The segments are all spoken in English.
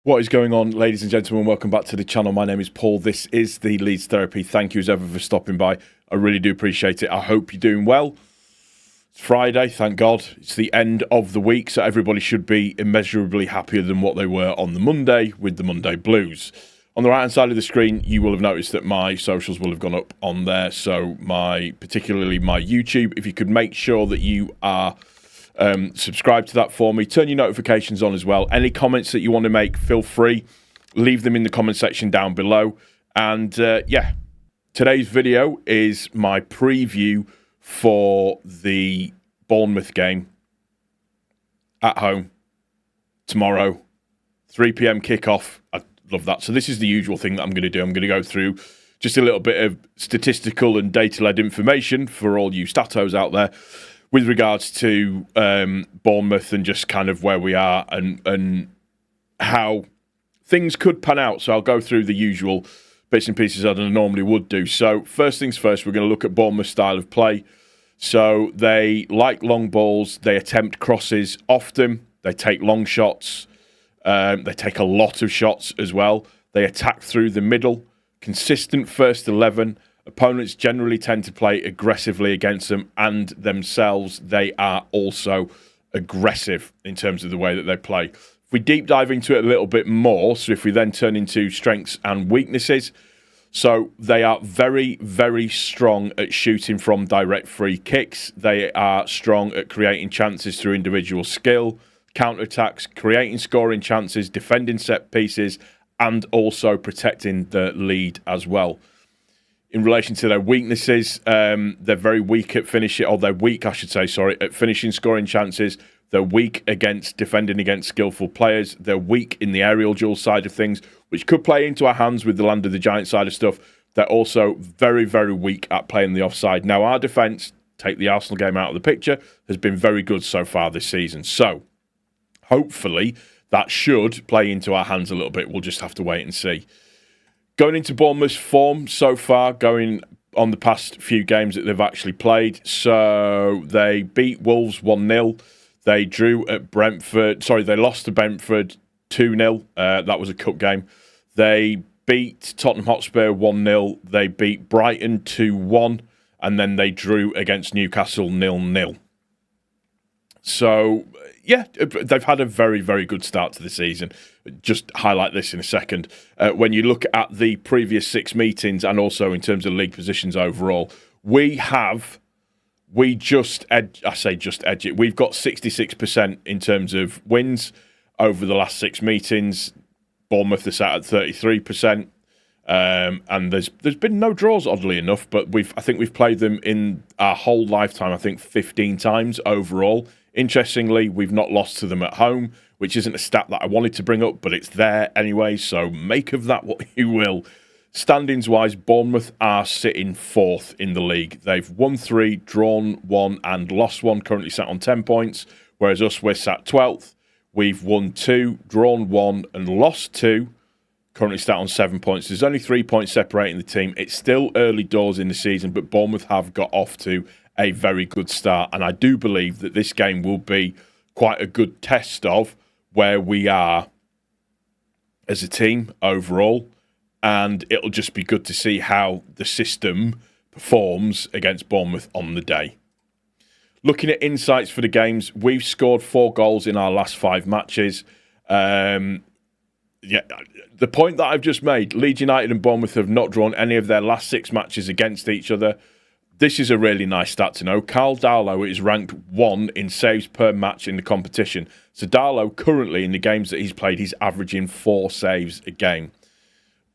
What is going on, ladies and gentlemen? Welcome back to the channel. My name is Paul. This is the Leeds Therapy. Thank you as ever for stopping by. I really do appreciate it. I hope you're doing well. It's Friday, thank God. It's the end of the week, so everybody should be immeasurably happier than what they were on the Monday with the Monday Blues. On the right-hand side of the screen, you will have noticed that my socials will have gone up on there. So particularly my YouTube, if you could make sure that you are subscribe to that for me. Turn your notifications on as well. Any comments that you want to make, feel free. Leave them in the comment section down below. And today's video is my preview for the Bournemouth game at home tomorrow, 3 p.m. kickoff. I love that. So this is the usual thing that I'm going to do. I'm going to go through just a little bit of statistical and data-led information for all you statos out there, with regards to Bournemouth and just kind of where we are and how things could pan out. So I'll go through the usual bits and pieces that I normally would do. So first things first, we're going to look at Bournemouth's style of play. So they like long balls. They attempt crosses often. They take long shots. They take a lot of shots as well. They attack through the middle. Consistent first 11. Opponents generally tend to play aggressively against them, and themselves, they are also aggressive in terms of the way that they play. If we deep dive into it a little bit more, so if we then turn into strengths and weaknesses, so they are very, very strong at shooting from direct free kicks. They are strong at creating chances through individual skill, counter-attacks, creating scoring chances, defending set pieces, and also protecting the lead as well. In relation to their weaknesses, they're very weak at finishing, or they're weak, I should say, at finishing scoring chances. They're weak against defending against skillful players. They're weak in the aerial duel side of things, which could play into our hands with the land of the giant side of stuff. They're also very, very weak at playing the offside. Now, our defence, take the Arsenal game out of the picture, has been very good so far this season. So, hopefully, that should play into our hands a little bit. We'll just have to wait and see. Going into Bournemouth's form so far, going on the past few games that they've actually played. So they beat Wolves 1-0. They drew at Brentford. Sorry, they lost to Brentford 2-0. That was a cup game. They beat Tottenham Hotspur 1-0. They beat Brighton 2-1. And then they drew against Newcastle 0-0. So, yeah, they've had a very, very good start to the season. Just highlight this in a second. When you look at the previous 6 meetings and also in terms of league positions overall, we've got 66% in terms of wins over the last 6 meetings. Bournemouth is sat at 33%. And there's been no draws, oddly enough, but I think we've played them in our whole lifetime, 15 times overall. Interestingly, we've not lost to them at home, which isn't a stat that I wanted to bring up, but it's there anyway, so make of that what you will. Standings-wise, Bournemouth are sitting 4th in the league. They've won 3, drawn 1, and lost 1, currently sat on 10 points, whereas we're sat 12th. We've won 2, drawn 1, and lost 2, currently sat on 7 points. There's only 3 points separating the team. It's still early doors in the season, but Bournemouth have got off to a very good start, and I do believe that this game will be quite a good test of where we are as a team overall, and it'll just be good to see how the system performs against Bournemouth on the day. Looking at insights for the games, we've scored 4 goals in our last 5 matches. The point that I've just made, Leeds United and Bournemouth have not drawn any of their last 6 matches against each other. This is a really nice stat to know. Carl Darlow is ranked 1 in saves per match in the competition. So Darlow, currently in the games that he's played, he's averaging 4 saves a game.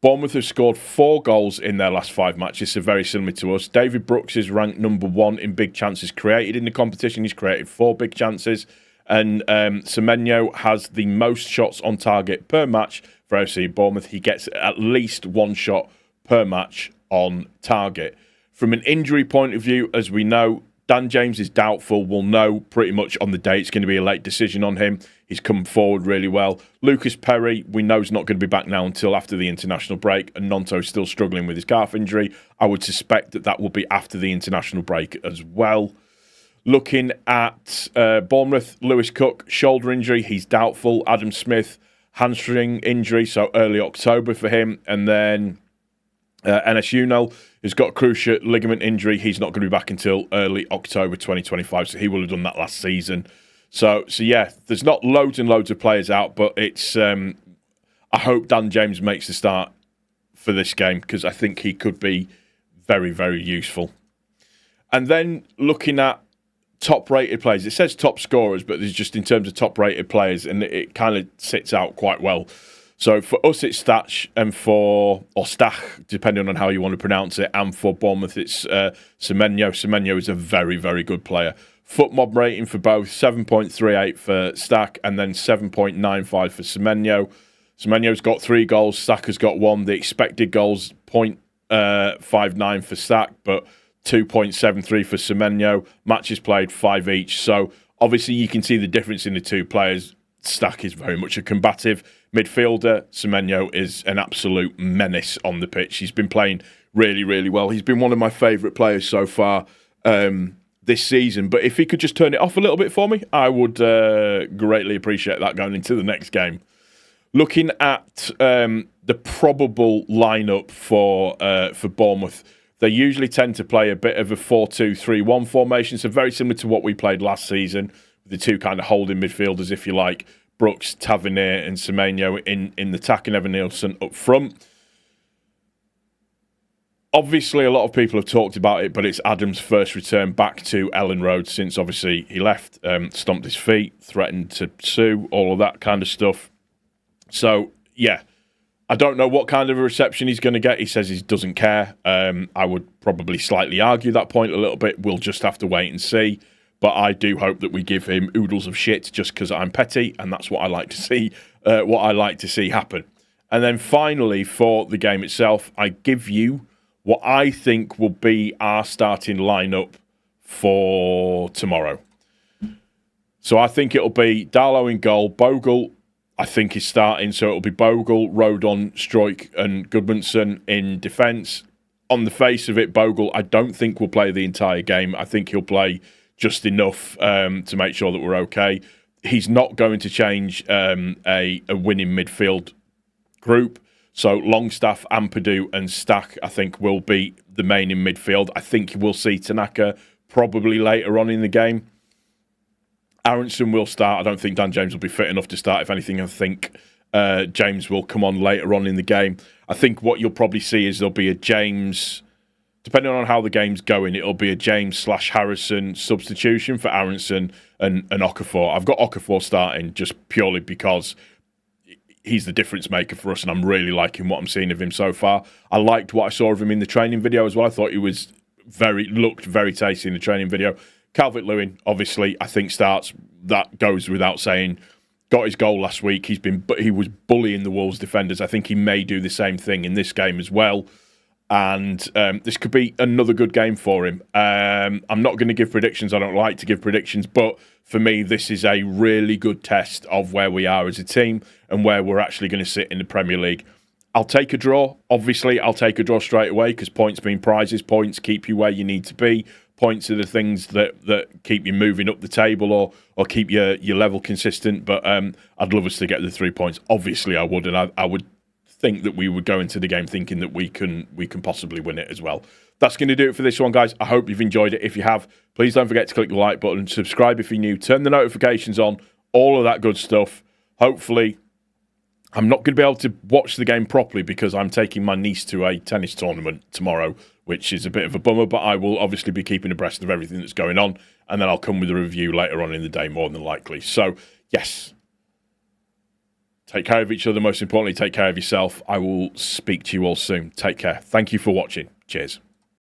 Bournemouth have scored 4 goals in their last 5 matches, so very similar to us. David Brooks is ranked number 1 in big chances created in the competition. He's created 4 big chances. And Semenyo has the most shots on target per match for FC Bournemouth. He gets at least 1 shot per match on target. From an injury point of view, as we know, Dan James is doubtful. We'll know pretty much on the day. It's going to be a late decision on him. He's come forward really well. Lucas Perry, we know, is not going to be back now until after the international break. And Nonto is still struggling with his calf injury. I would suspect that will be after the international break as well. Looking at Bournemouth, Lewis Cook, shoulder injury. He's doubtful. Adam Smith hamstring injury, so early October for him. And then Enes Ünal has got a cruciate ligament injury. He's not going to be back until early October 2025, so he will have done that last season. So yeah, there's not loads and loads of players out, but it's. I hope Dan James makes the start for this game because I think he could be very, very useful. And then looking at top-rated players, it says top scorers, but there's just in terms of top-rated players, and it kind of sits out quite well. So for us, it's Stach, and or Stach, depending on how you want to pronounce it, and for Bournemouth, it's Semenyo. Semenyo is a very, very good player. FootMob rating for both, 7.38 for Stach, and then 7.95 for Semenyo. Semenyo's got 3 goals, Stach has got 1. The expected goals, 0.59 for Stach, but 2.73 for Semenyo. Matches played, 5 each. So obviously you can see the difference in the two players. Stach is very much a combative midfielder. Semenyo is an absolute menace on the pitch. He's been playing really, really well. He's been one of my favourite players so far this season. But if he could just turn it off a little bit for me, I would greatly appreciate that going into the next game. Looking at the probable lineup for Bournemouth, they usually tend to play a bit of a 4-2-3-1 formation, so very similar to what we played last season, with the two kind of holding midfielders, if you like, Brooks, Tavernier and Semenyo in the attack and Evan Nielsen up front. Obviously, a lot of people have talked about it, but it's Adam's first return back to Elland Road since obviously he left, stomped his feet, threatened to sue, all of that kind of stuff. So, yeah, I don't know what kind of a reception he's going to get. He says he doesn't care. I would probably slightly argue that point a little bit. We'll just have to wait and see. But I do hope that we give him oodles of shit just because I'm petty, and that's what I like to see. Happen. And then finally, for the game itself, I give you what I think will be our starting lineup for tomorrow. So I think it'll be Darlow in goal, Bogle I think is starting, so it'll be Bogle, Rodon, Struijk and Gudmundsson in defence. On the face of it, Bogle, I don't think will play the entire game. I think he'll play just enough to make sure that we're okay. He's not going to change a winning midfield group. So Longstaff, Ampadu and Stach, I think, will be the main in midfield. I think we'll see Tanaka probably later on in the game. Aronson will start. I don't think Dan James will be fit enough to start. If anything, I think James will come on later on in the game. I think what you'll probably see is there'll be a James, depending on how the game's going, it'll be a James/Harrison substitution for Aronson and Okafor. I've got Okafor starting just purely because he's the difference maker for us, and I'm really liking what I'm seeing of him so far. I liked what I saw of him in the training video as well. I thought he was looked very tasty in the training video. Calvert-Lewin, obviously, I think starts. That goes without saying. Got his goal last week. He was bullying the Wolves defenders. I think he may do the same thing in this game as well. And this could be another good game for him. I'm not going to give predictions. I don't like to give predictions. But for me, this is a really good test of where we are as a team and where we're actually going to sit in the Premier League. I'll take a draw. Obviously, I'll take a draw straight away because points mean prizes. Points keep you where you need to be. Points are the things that keep you moving up the table or keep your level consistent. But I'd love us to get the 3 points. Obviously, I would. And I would think that we would go into the game thinking that we can possibly win it as well. That's going to do it for this one, guys. I hope you've enjoyed it. If you have, please don't forget to click the like button, subscribe if you're new, turn the notifications on, all of that good stuff. Hopefully, I'm not going to be able to watch the game properly because I'm taking my niece to a tennis tournament tomorrow, which is a bit of a bummer, but I will obviously be keeping abreast of everything that's going on, and then I'll come with a review later on in the day, more than likely. So, yes, take care of each other. Most importantly, take care of yourself. I will speak to you all soon. Take care. Thank you for watching. Cheers.